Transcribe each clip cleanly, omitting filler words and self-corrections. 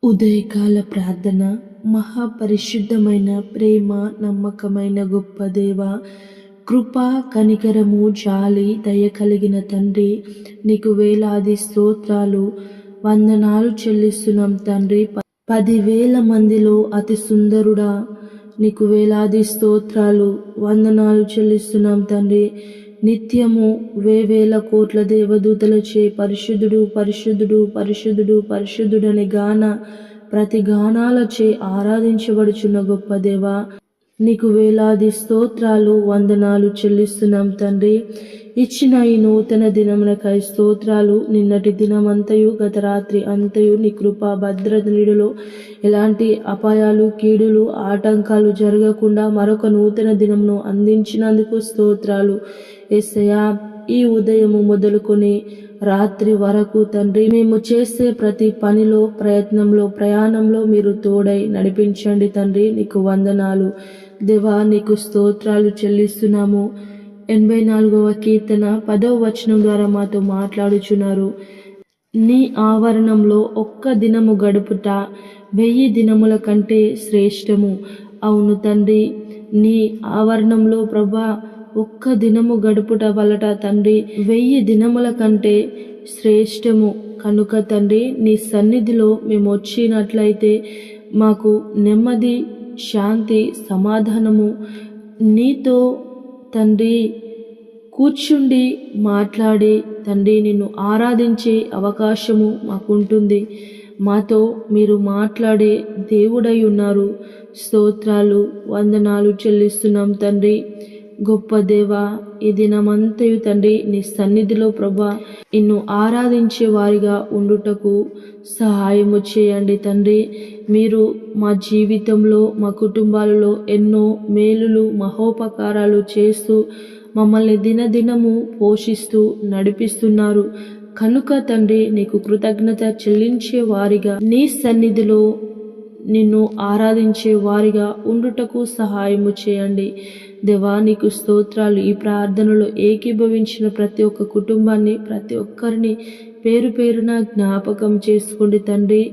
ఉదయకాల ప్రార్థన. మహాపరిశుద్ధమైన ప్రేమ నమ్మకమైన గొప్ప దేవ, కృప కనికరము జాలి దయ కలిగిన తండ్రి, నీకు వేలాది స్తోత్రాలు వందనాలు చెల్లిస్తున్నాం తండ్రి. 10,000 మందిలో అతి సుందరుడా, నీకు వేలాది స్తోత్రాలు వందనాలు చెల్లిస్తున్నాం తండ్రి. నిత్యము వేవేల కోట్ల దేవదూతలచే పరిశుద్ధుడు పరిశుద్ధుడు పరిశుద్ధుడు పరిశుద్ధుడని ప్రతి గానాలచే ఆరాధించబడుచున్న గొప్ప దేవ, నీకు వేలాది స్తోత్రాలు వందనాలు చెల్లిస్తున్నాం తండ్రి. ఇచ్చిన ఈ నూతన దినమునకై స్తోత్రాలు. నిన్నటి దినమంతయు గత రాత్రి అంతయు నీ కృపా భద్రత నీడలో ఎలాంటి అపాయాలు కీడులు ఆటంకాలు జరగకుండా మరొక నూతన దినమును అందించినందుకు స్తోత్రాలు యేసయ్యా. ఈ ఉదయము మొదలుకొని రాత్రి వరకు తండ్రి, మేము చేసే ప్రతి పనిలో ప్రయత్నంలో ప్రయాణంలో మీరు తోడై నడిపించండి తండ్రి. నీకు వందనాలు దేవా, నీకు స్తోత్రాలు చెల్లిస్తున్నాము. 84వ కీర్తన 10వ వచనం ద్వారా మాతో మాట్లాడుచున్నారు. నీ ఆవరణంలో ఒక్క దినము గడుపుట 1000 దినముల కంటే శ్రేష్టము. అవును తండ్రి, నీ ఆవరణంలో ప్రభా ఒక్క దినము గడుపుట వలట తండ్రి 1000 దినముల కంటే శ్రేష్టము. కనుక తండ్రి, నీ సన్నిధిలో మేము వచ్చినట్లయితే మాకు నెమ్మది, శాంతి, సమాధానము, నీతో తండ్రి కూర్చుండి మాట్లాడి తండ్రి నిన్ను ఆరాధించే అవకాశము మాకుంటుంది. మాతో మీరు మాట్లాడే దేవుడై ఉన్నారు. స్తోత్రాలు వందనాలు చెల్లిస్తున్నాం తండ్రి. గొప్ప దేవ, ఈ దినమంతయు తండ్రి నీ సన్నిధిలో ప్రభా నిన్ను ఆరాధించే వారిగా ఉండుటకు సహాయము చేయండి తండ్రి. మీరు మా జీవితంలో మా కుటుంబాలలో ఎన్నో మేలులు మహోపకారాలు చేస్తూ మమ్మల్ని దినదినము పోషిస్తూ నడిపిస్తున్నారు. కనుక తండ్రి, నీకు కృతజ్ఞత చెల్లించే వారిగా నీ సన్నిధిలో నిన్ను ఆరాధించే వారిగా ఉండుటకు సహాయము చేయండి దేవా. నీకు స్తోత్రాలు. ఈ ప్రార్థనలో ఏకీభవించిన ప్రతి ఒక్క కుటుంబాన్ని, ప్రతి ఒక్కరిని పేరు పేరున జ్ఞాపకం చేసుకోండి తండ్రి.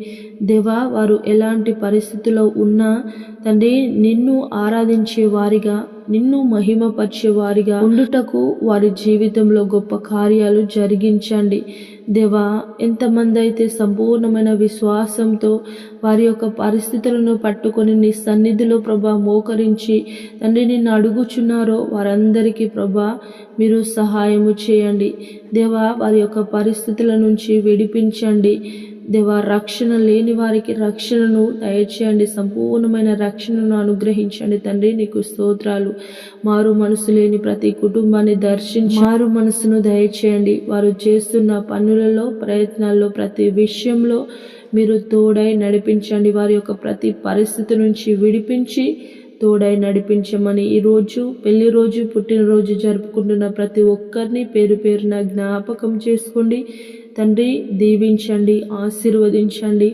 దేవా, వారు ఎలాంటి పరిస్థితుల్లో ఉన్నా తండ్రి నిన్ను ఆరాధించే వారిగా, నిన్ను మహిమపరిచే వారిగా ఉండుటకు వారి జీవితంలో గొప్ప కార్యాలు జరిగించండి దేవా. ఎంతమంది అయితే సంపూర్ణమైన విశ్వాసంతో వారి యొక్క పరిస్థితులను పట్టుకొని నీ సన్నిధిలో ప్రభా మోకరించి తండ్రి నిన్ను అడుగుచున్నారో వారందరికీ ప్రభా మీరు సహాయము చేయండి దేవా. వారి యొక్క పరిస్థితుల నుంచి విడిపించండి దేవా. రక్షణ లేని వారికి రక్షణను దయచేయండి, సంపూర్ణమైన రక్షణను అనుగ్రహించండి తండ్రి. నీకు స్తోత్రాలు. మారు మనసు లేని ప్రతి కుటుంబాన్ని దర్శించి మారు మనసును దయచేయండి. వారు చేస్తున్న పనులలో ప్రయత్నాల్లో ప్రతి విషయంలో మీరు తోడై నడిపించండి. వారి యొక్క ప్రతి పరిస్థితి నుంచి విడిపించి తోడై నడిపించమని ఈరోజు పెళ్లి రోజు, పుట్టినరోజు జరుపుకుంటున్న ప్రతి ఒక్కరిని పేరు పేరున జ్ఞాపకం చేసుకోండి తండ్రి. దీవించండి, ఆశీర్వదించండి.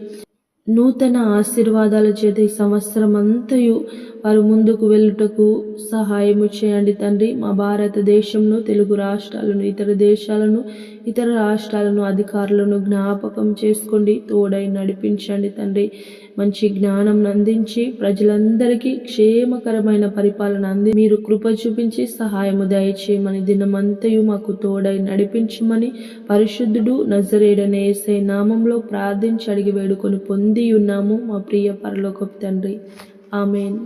నూతన ఆశీర్వాదాల చేత ఈ సంవత్సరం అంతయు వారు ముందుకు వెళ్ళుటకు సహాయము చేయండి తండ్రి. మా భారతదేశంను, తెలుగు రాష్ట్రాలను, ఇతర దేశాలను, ఇతర రాష్ట్రాలను, అధికారులను జ్ఞాపకం చేసుకోండి, తోడై నడిపించండి తండ్రి. మంచి జ్ఞానం అందించి ప్రజలందరికీ క్షేమకరమైన పరిపాలన మీరు కృప చూపించి సహాయము దయచేయమని, దినమంతయు మాకు తోడై నడిపించమని పరిశుద్ధుడు నజరేయుడైన యేసయ్య నామంలో ప్రార్థించి అడిగి వేడుకొని పొంది ఉన్నాము మా ప్రియ పరలోకపు తండ్రి. ఆమేన్.